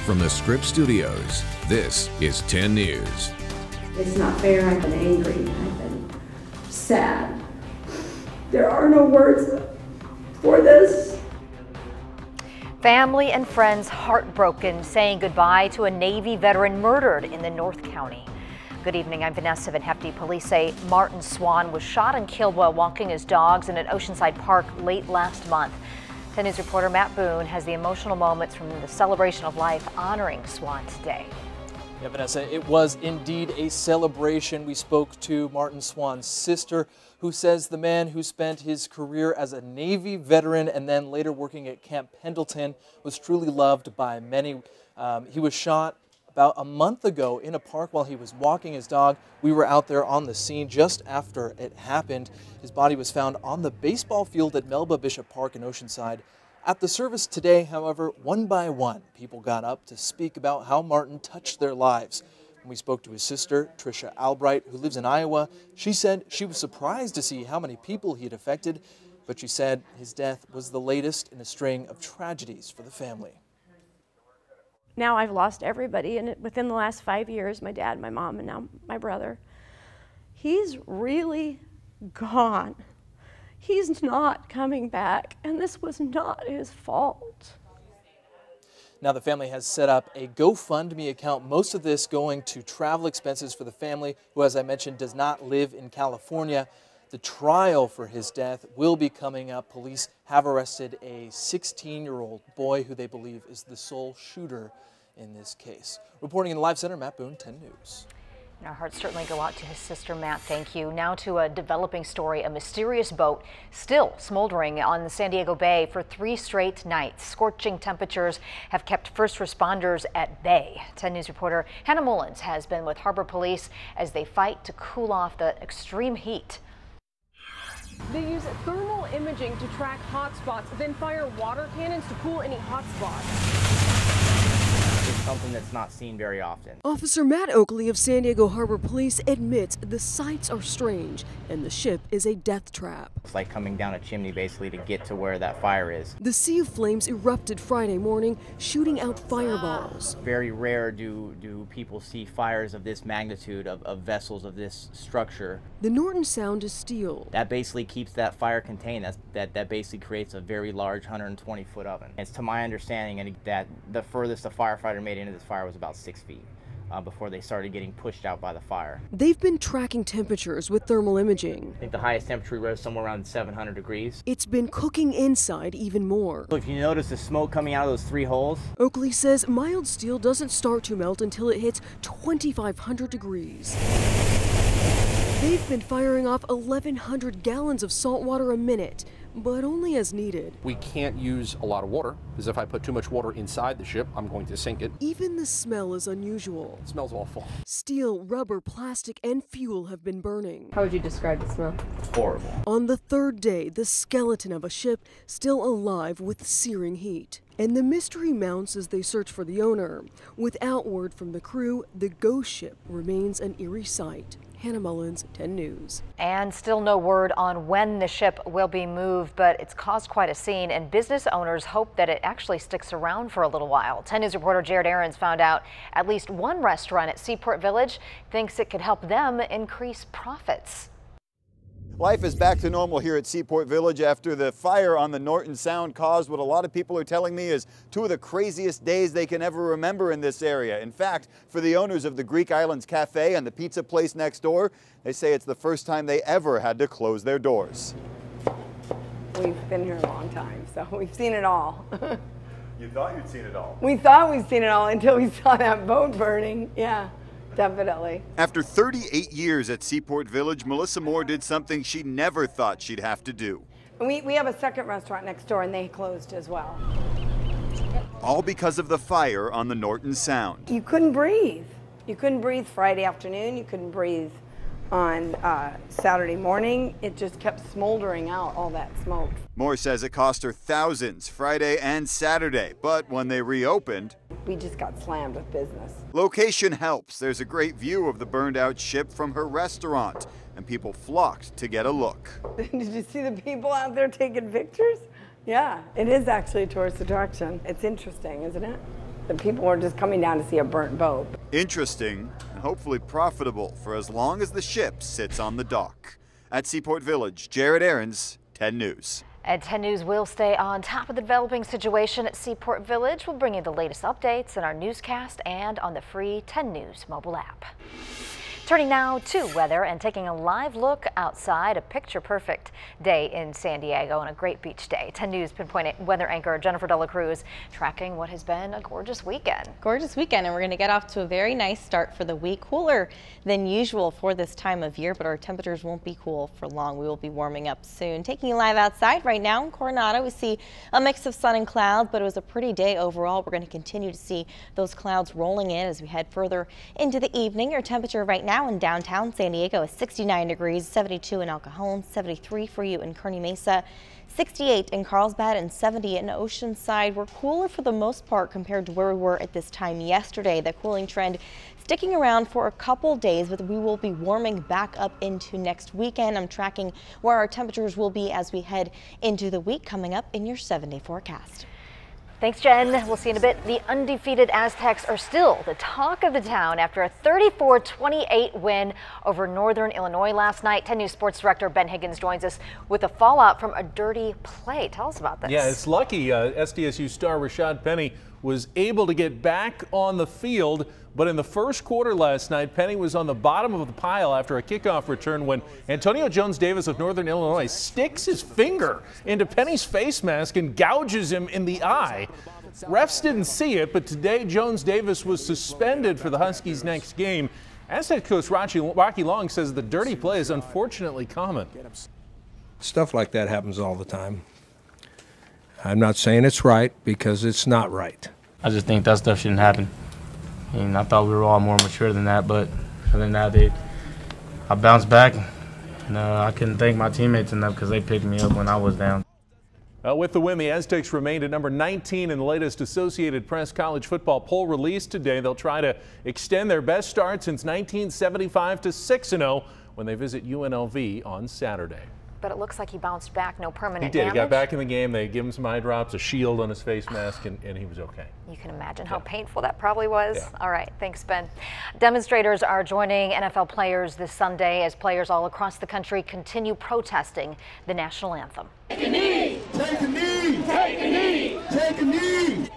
From the Script Studios, this is 10 News. It's not fair. I've been angry. I've been sad. There are no words for this. Family and friends heartbroken, saying goodbye to a Navy veteran murdered in the North County. Good evening, I'm Vanessa Van Hefty. Police say Martin Swan was shot and killed while walking his dogs in an Oceanside park late last month. 10 News reporter Matt Boone has the emotional moments from the celebration of life honoring Swan today. Yeah, Vanessa, it was indeed a celebration. We spoke to Martin Swan's sister, who says the man who spent his career as a Navy veteran and then later working at Camp Pendleton was truly loved by many. He was shot about a month ago in a park while he was walking his dog. We were out there on the scene just after it happened. His body was found on the baseball field at Melba Bishop Park in Oceanside. At the service today, however, one by one, people got up to speak about how Martin touched their lives. When we spoke to his sister, Tricia Albright, who lives in Iowa, she said she was surprised to see how many people he had affected, but she said his death was the latest in a string of tragedies for the family. Now I've lost everybody, and within the last 5 years, my dad, my mom, and now my brother. He's really gone. He's not coming back, and this was not his fault. Now the family has set up a GoFundMe account, most of this going to travel expenses for the family, who, as I mentioned, does not live in California. The trial for his death will be coming up. Police have arrested a 16-year-old boy who they believe is the sole shooter in this case. Reporting in the Live Center, Matt Boone, 10 News. Our hearts certainly go out to his sister, Matt. Thank you. Now to a developing story. A mysterious boat still smoldering on the San Diego Bay for 3 straight nights. Scorching temperatures have kept first responders at bay. 10 News reporter Hannah Mullins has been with Harbor Police as they fight to cool off the extreme heat. They use thermal imaging to track hotspots, then fire water cannons to cool any hotspots. It's something that's not seen very often. Officer Matt Oakley of San Diego Harbor Police admits the sights are strange and the ship is a death trap. It's like coming down a chimney basically to get to where that fire is. The sea of flames erupted Friday morning, shooting out fireballs. Very rare do people see fires of this magnitude of vessels of this structure. The Norton Sound is steel. That basically keeps that fire contained. That basically creates a very large 120-foot oven. It's to my understanding that the furthest a firefighter made into this fire was about 6 feet before they started getting pushed out by the fire. They've been tracking temperatures with thermal imaging. I think the highest temperature was somewhere around 700 degrees. It's been cooking inside even more. If you notice the smoke coming out of those 3 holes. Oakley says mild steel doesn't start to melt until it hits 2,500 degrees. They've been firing off 1,100 gallons of salt water a minute, but only as needed. We can't use a lot of water, because if I put too much water inside the ship, I'm going to sink it. Even the smell is unusual. It smells awful. Steel, rubber, plastic, and fuel have been burning. How would you describe the smell? Horrible. On the 3rd day, the skeleton of a ship still alive with searing heat. And the mystery mounts as they search for the owner. Without word from the crew, the ghost ship remains an eerie sight. Hannah Mullins, 10 News. And still no word on when the ship will be moved, but it's caused quite a scene, and business owners hope that it actually sticks around for a little while. 10 News reporter Jared Aarons found out at least one restaurant at Seaport Village thinks it could help them increase profits. Life is back to normal here at Seaport Village after the fire on the Norton Sound caused what a lot of people are telling me is 2 of the craziest days they can ever remember in this area. In fact, for the owners of the Greek Islands Cafe and the pizza place next door, they say it's the first time they ever had to close their doors. We've been here a long time, so we've seen it all. You thought you'd seen it all? We thought we'd seen it all until we saw that boat burning. Yeah. Definitely. After 38 years at Seaport Village, Melissa Moore did something she never thought she'd have to do. We have a second restaurant next door, and they closed as well. All because of the fire on the Norton Sound. You couldn't breathe. You couldn't breathe Friday afternoon. You couldn't breathe on Saturday morning. It just kept smoldering out, all that smoke. Moore says it cost her thousands Friday and Saturday, but when they reopened, we just got slammed with business. Location helps. There's a great view of the burned out ship from her restaurant, and people flocked to get a look. Did you see the people out there taking pictures? Yeah, it is actually a tourist attraction. It's interesting, isn't it? The people were just coming down to see a burnt boat. Interesting and hopefully profitable for as long as the ship sits on the dock. At Seaport Village, Jared Aarons, 10 News. And 10 News will stay on top of the developing situation at Seaport Village. We'll bring you the latest updates in our newscast and on the free 10 News mobile app. Turning now to weather and taking a live look outside, a picture-perfect day in San Diego and a great beach day. 10 News pinpoint weather anchor Jennifer Dela Cruz tracking what has been a gorgeous weekend. Gorgeous weekend, and we're going to get off to a very nice start for the week. Cooler than usual for this time of year, but our temperatures won't be cool for long. We will be warming up soon. Taking you live outside right now in Coronado, we see a mix of sun and clouds, but it was a pretty day overall. We're going to continue to see those clouds rolling in as we head further into the evening. Your temperature right now in downtown San Diego is 69 degrees, 72 in El Cajon, 73 for you in Kearney Mesa, 68 in Carlsbad, and 70 in Oceanside. We're cooler for the most part compared to where we were at this time yesterday. The cooling trend sticking around for a couple days, but we will be warming back up into next weekend. I'm tracking where our temperatures will be as we head into the week coming up in your 7-day forecast. Thanks, Jen. We'll see you in a bit. The undefeated Aztecs are still the talk of the town after a 34-28 win over Northern Illinois last night. 10 News Sports Director Ben Higgins joins us with the fallout from a dirty play. Tell us about this. Yeah, it's lucky SDSU star Rashad Penny was able to get back on the field, but in the first quarter last night, Penny was on the bottom of the pile after a kickoff return when Antonio Jones-Davis of Northern Illinois sticks his finger into Penny's face mask and gouges him in the eye. Refs didn't see it, but today Jones-Davis was suspended for the Huskies' next game. Aztec coach Rocky Long says the dirty play is unfortunately common. Stuff like that happens all the time. I'm not saying it's right because it's not right. I just think that stuff shouldn't happen. I mean, I thought we were all more mature than that, but other than that, I bounced back, and I couldn't thank my teammates enough because they picked me up when I was down. With the win, the Aztecs remained at number 19 in the latest Associated Press college football poll released today. They'll try to extend their best start since 1975 to 6-0 when they visit UNLV on Saturday. But it looks like he bounced back, no permanent damage. He got back in the game. They give him some eye drops, a shield on his face mask, and he was okay. You can imagine how painful that probably was. Yeah. All right, thanks, Ben. Demonstrators are joining NFL players this Sunday as players all across the country continue protesting the national anthem. Take a knee! Take a knee! Take a knee! Take a knee!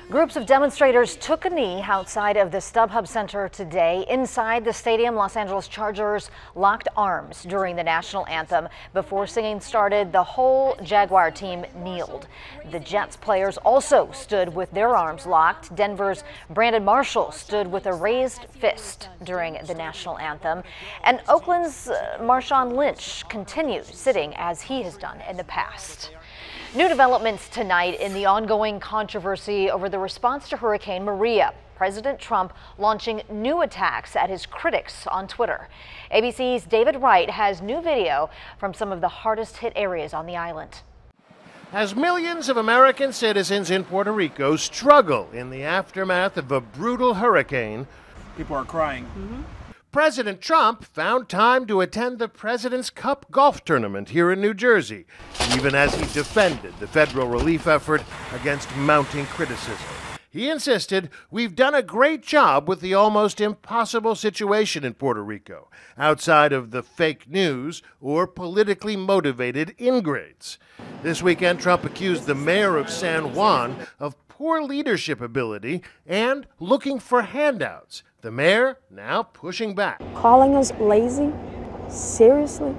Groups of demonstrators took a knee outside of the StubHub Center today. Inside the stadium, Los Angeles Chargers locked arms during the national anthem. Before singing started, the whole Jaguar team kneeled. The Jets players also stood with their arms locked. Denver's Brandon Marshall stood with a raised fist during the national anthem. And Oakland's Marshawn Lynch continues sitting as he has done in the past. New developments tonight in the ongoing controversy over the response to Hurricane Maria. President Trump launching new attacks at his critics on Twitter. ABC's David Wright has new video from some of the hardest hit areas on the island. As millions of American citizens in Puerto Rico struggle in the aftermath of a brutal hurricane, people are crying. President Trump found time to attend the President's Cup golf tournament here in New Jersey, even as he defended the federal relief effort against mounting criticism. He insisted, "We've done a great job with the almost impossible situation in Puerto Rico, outside of the fake news or politically motivated ingrates." This weekend, Trump accused the mayor of San Juan of poor leadership ability and looking for handouts. The mayor now pushing back. Calling us lazy? Seriously?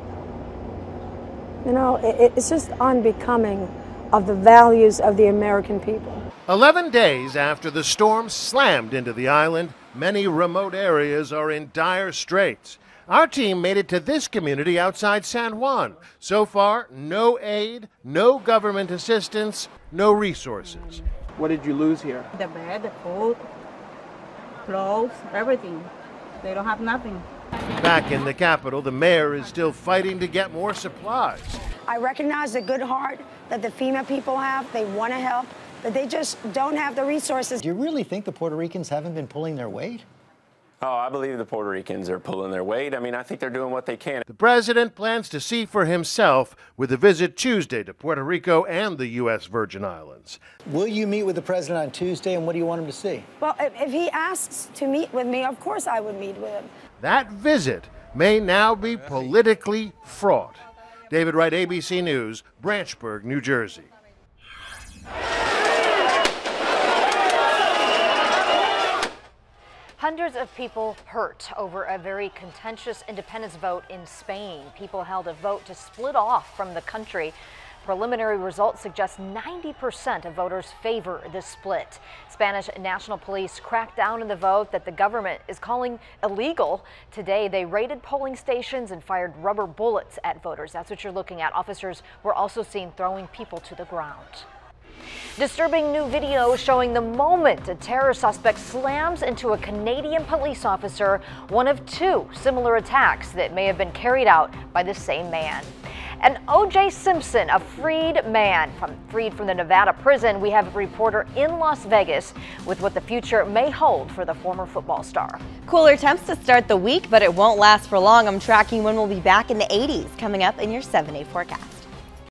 You know, it's just unbecoming of the values of the American people. 11 days after the storm slammed into the island, many remote areas are in dire straits. Our team made it to this community outside San Juan. So far, no aid, no government assistance, no resources. What did you lose here? The bed, the food, clothes, everything. They don't have nothing. Back in the capital, the mayor is still fighting to get more supplies. I recognize the good heart that the FEMA people have. They want to help, but they just don't have the resources. Do you really think the Puerto Ricans haven't been pulling their weight? Oh, I believe the Puerto Ricans are pulling their weight. I mean, I think they're doing what they can. The president plans to see for himself with a visit Tuesday to Puerto Rico and the U.S. Virgin Islands. Will you meet with the president on Tuesday, and what do you want him to see? Well, if he asks to meet with me, of course I would meet with him. That visit may now be politically fraught. David Wright, ABC News, Branchburg, New Jersey. Hundreds of people hurt over a very contentious independence vote in Spain. People held a vote to split off from the country. Preliminary results suggest 90% of voters favor this split. Spanish National Police cracked down on the vote that the government is calling illegal. Today, they raided polling stations and fired rubber bullets at voters. That's what you're looking at. Officers were also seen throwing people to the ground. Disturbing new video showing the moment a terror suspect slams into a Canadian police officer, one of two similar attacks that may have been carried out by the same man. And O.J. Simpson, a freed man, freed from the Nevada prison. We have a reporter in Las Vegas with what the future may hold for the former football star. Cooler temps to start the week, but it won't last for long. I'm tracking when we'll be back in the 80s coming up in your 7-day forecast.